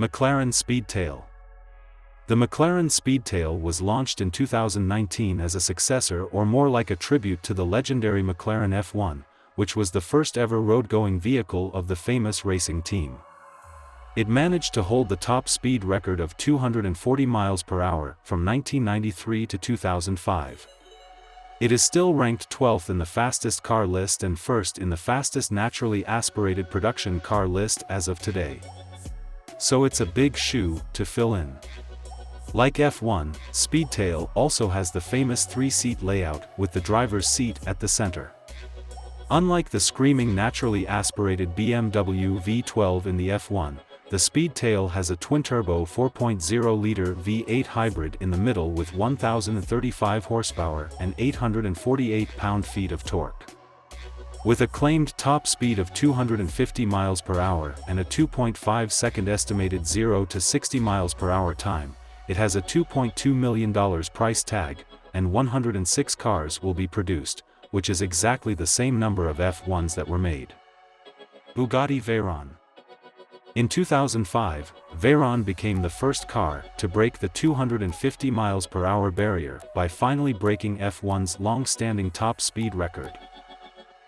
McLaren Speedtail. The McLaren Speedtail was launched in 2019 as a successor or more like a tribute to the legendary McLaren F1, which was the first ever road-going vehicle of the famous racing team. It managed to hold the top speed record of 240 miles per hour from 1993 to 2005. It is still ranked 12th in the fastest car list and first in the fastest naturally aspirated production car list as of today. So it's a big shoe to fill in. Like F1, Speedtail also has the famous three-seat layout with the driver's seat at the center. Unlike the screaming naturally aspirated BMW V12 in the F1, the Speedtail has a twin-turbo 4.0-liter V8 hybrid in the middle with 1,035 horsepower and 848 pound-feet of torque. With a claimed top speed of 250 miles per hour and a 2.5-second estimated 0 to 60 miles per hour time, it has a $2.2 million price tag, and 106 cars will be produced, which is exactly the same number of F1s that were made. Bugatti Veyron. In 2005, Veyron became the first car to break the 250 miles per hour barrier by finally breaking F1's long-standing top speed record.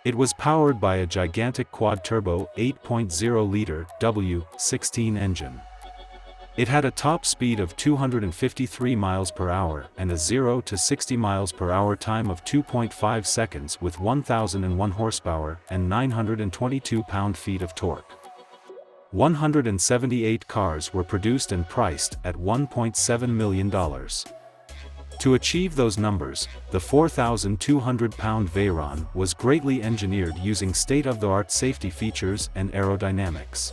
It was powered by a gigantic quad-turbo 8.0-liter W16 engine. It had a top speed of 253 miles per hour and a 0 to 60 miles per hour time of 2.5 seconds with 1,001 horsepower and 922 pound-feet of torque. 178 cars were produced and priced at $1.7 million. To achieve those numbers, the 4,200-pound Veyron was greatly engineered using state-of-the-art safety features and aerodynamics.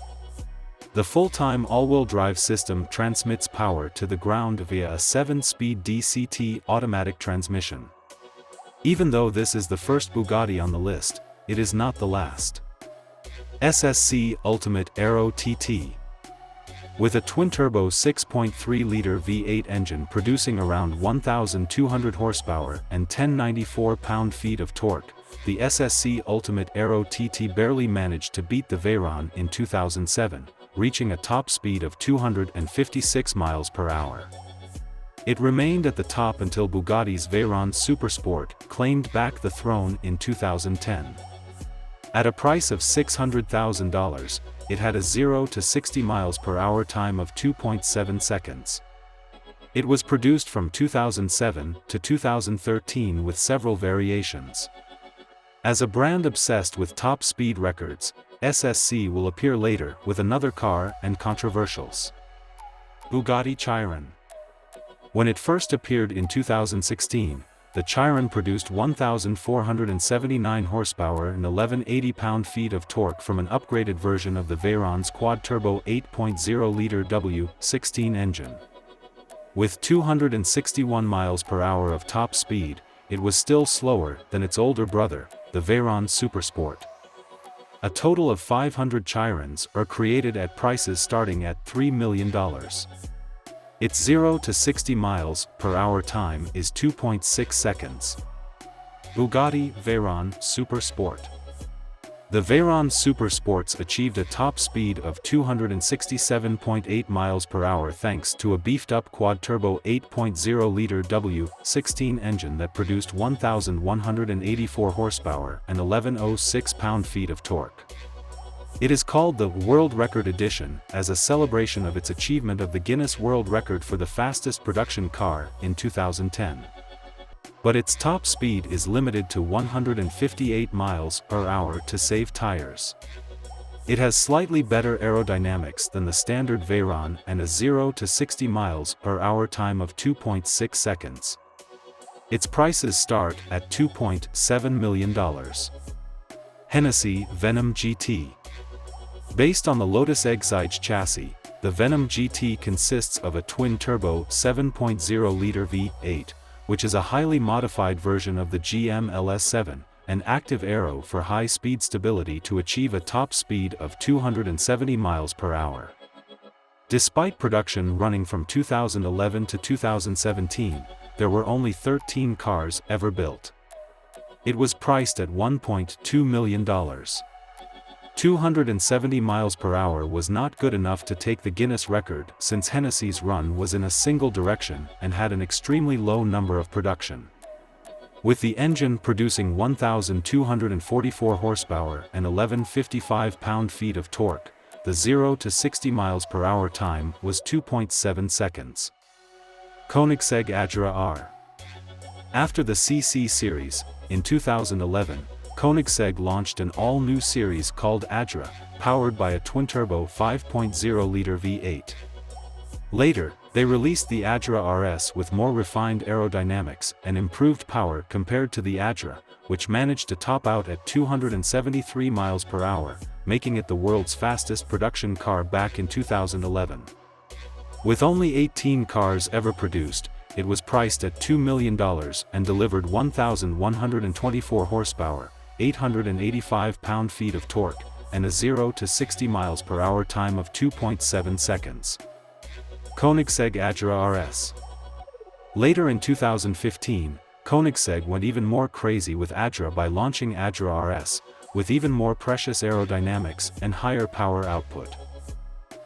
The full-time all-wheel drive system transmits power to the ground via a 7-speed DCT automatic transmission. Even though this is the first Bugatti on the list, it is not the last. SSC Ultimate Aero TT. With a twin-turbo 6.3-liter V8 engine producing around 1,200 horsepower and 1,094 pound-feet of torque, the SSC Ultimate Aero TT barely managed to beat the Veyron in 2007, reaching a top speed of 256 miles per hour. It remained at the top until Bugatti's Veyron SuperSport claimed back the throne in 2010. At a price of $600,000, it had a 0 to 60 miles per hour time of 2.7 seconds. It was produced from 2007 to 2013 with several variations. As a brand obsessed with top speed records, SSC will appear later with another car and controversials. Bugatti Chiron. When it first appeared in 2016, the Chiron produced 1,479 horsepower and 1,180 pound-feet of torque from an upgraded version of the Veyron's quad-turbo 8.0-liter W16 engine. With 261 miles per hour of top speed, it was still slower than its older brother, the Veyron SuperSport. A total of 500 Chirons are created at prices starting at $3 million. Its 0 to 60 miles per hour time is 2.6 seconds. Bugatti Veyron SuperSport. The Veyron SuperSports achieved a top speed of 267.8 miles per hour thanks to a beefed-up quad-turbo 8.0-liter W16 engine that produced 1,184 horsepower and 1,106 pound-feet of torque. It is called the World Record Edition as a celebration of its achievement of the Guinness World Record for the fastest production car in 2010. But its top speed is limited to 158 miles per hour to save tires. It has slightly better aerodynamics than the standard Veyron and a 0 to 60 miles per hour time of 2.6 seconds. Its prices start at $2.7 million. Hennessey Venom GT. Based on the Lotus Exige chassis, the Venom GT consists of a twin-turbo 7.0-liter V8, which is a highly modified version of the GM LS7, an active aero for high-speed stability to achieve a top speed of 270 miles per hour. Despite production running from 2011 to 2017, there were only 13 cars ever built. It was priced at $1.2 million. 270 miles per hour was not good enough to take the Guinness record since Hennessey's run was in a single direction and had an extremely low number of production. With the engine producing 1,244 horsepower and 1155 pound-feet of torque, the 0 to 60 miles per hour time was 2.7 seconds. Koenigsegg Agera R. After the CC series, in 2011, Koenigsegg launched an all-new series called Agera, powered by a twin-turbo 5.0-liter V8. Later, they released the Agera RS with more refined aerodynamics and improved power compared to the Agera, which managed to top out at 273 miles per hour, making it the world's fastest production car back in 2011. With only 18 cars ever produced, it was priced at $2 million and delivered 1,124 horsepower, 885 pound-feet of torque, and a 0 to 60 miles per hour time of 2.7 seconds. Koenigsegg Agera RS. Later in 2015, Koenigsegg went even more crazy with Agera by launching Agera RS, with even more precious aerodynamics and higher power output.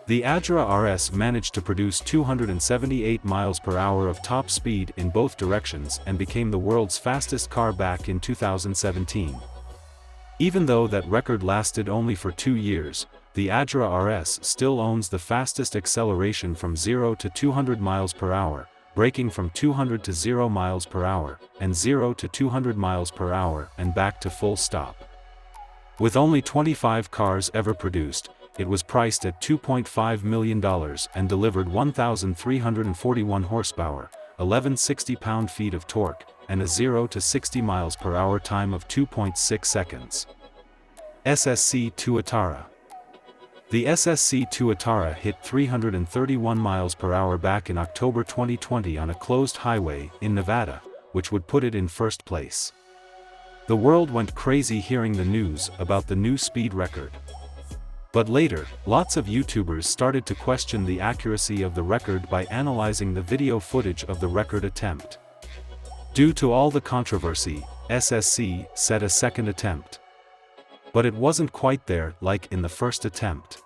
The Agera RS managed to produce 278 miles per hour of top speed in both directions and became the world's fastest car back in 2017. Even though that record lasted only for 2 years, the Agera RS still owns the fastest acceleration from 0 to 200 miles per hour, braking from 200 to 0 miles per hour, and 0 to 200 miles per hour and back to full stop. With only 25 cars ever produced, it was priced at $2.5 million and delivered 1,341 horsepower, 1160 pound-feet of torque, and a 0 to 60 miles per hour time of 2.6 seconds. SSC Tuatara. The SSC Tuatara hit 331 miles per hour back in October 2020 on a closed highway in Nevada, which would put it in first place. The world went crazy hearing the news about the new speed record. But later, lots of YouTubers started to question the accuracy of the record by analyzing the video footage of the record attempt. Due to all the controversy, SSC set a second attempt. But it wasn't quite there like in the first attempt.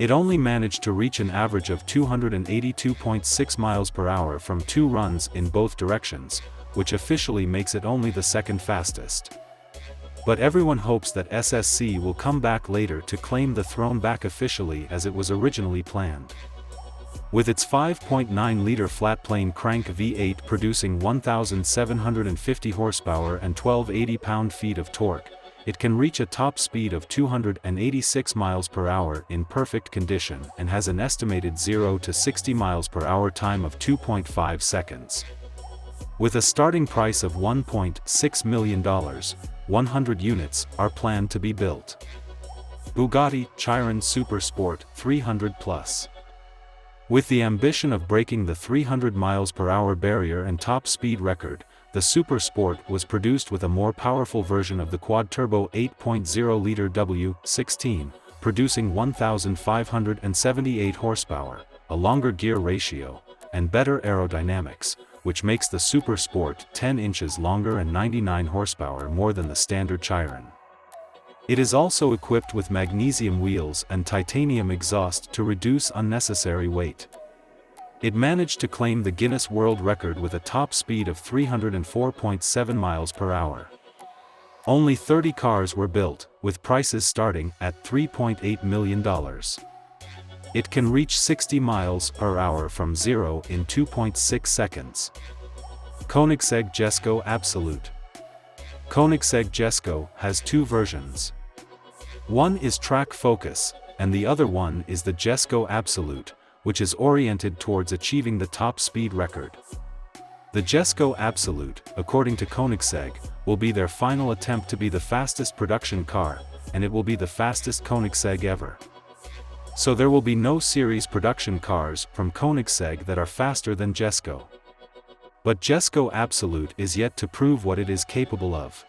It only managed to reach an average of 282.6 miles per hour from 2 runs in both directions, which officially makes it only the second fastest. But everyone hopes that SSC will come back later to claim the throne back officially as it was originally planned. With its 5.9-liter flat-plane crank V8 producing 1,750 horsepower and 1,280 pound-feet of torque, it can reach a top speed of 286 miles per hour in perfect condition and has an estimated 0 to 60 miles per hour time of 2.5 seconds. With a starting price of $1.6 million, 100 units are planned to be built. Bugatti Chiron SuperSport 300+. With the ambition of breaking the 300 miles per hour barrier and top speed record, the SuperSport was produced with a more powerful version of the quad-turbo 8.0-liter W16, producing 1,578 horsepower, a longer gear ratio, and better aerodynamics, which makes the SuperSport 10 inches longer and 99 horsepower more than the standard Chiron. It is also equipped with magnesium wheels and titanium exhaust to reduce unnecessary weight. It managed to claim the Guinness World Record with a top speed of 304.7 miles per hour. Only 30 cars were built, with prices starting at $3.8 million. It can reach 60 miles per hour from 0 in 2.6 seconds. Koenigsegg Jesko Absolute. Koenigsegg Jesko has 2 versions. One is Track Focus, and the other one is the Jesko Absolute, which is oriented towards achieving the top speed record. The Jesko Absolute, according to Koenigsegg, will be their final attempt to be the fastest production car, and it will be the fastest Koenigsegg ever. So there will be no series production cars from Koenigsegg that are faster than Jesko. But Jesko Absolute is yet to prove what it is capable of.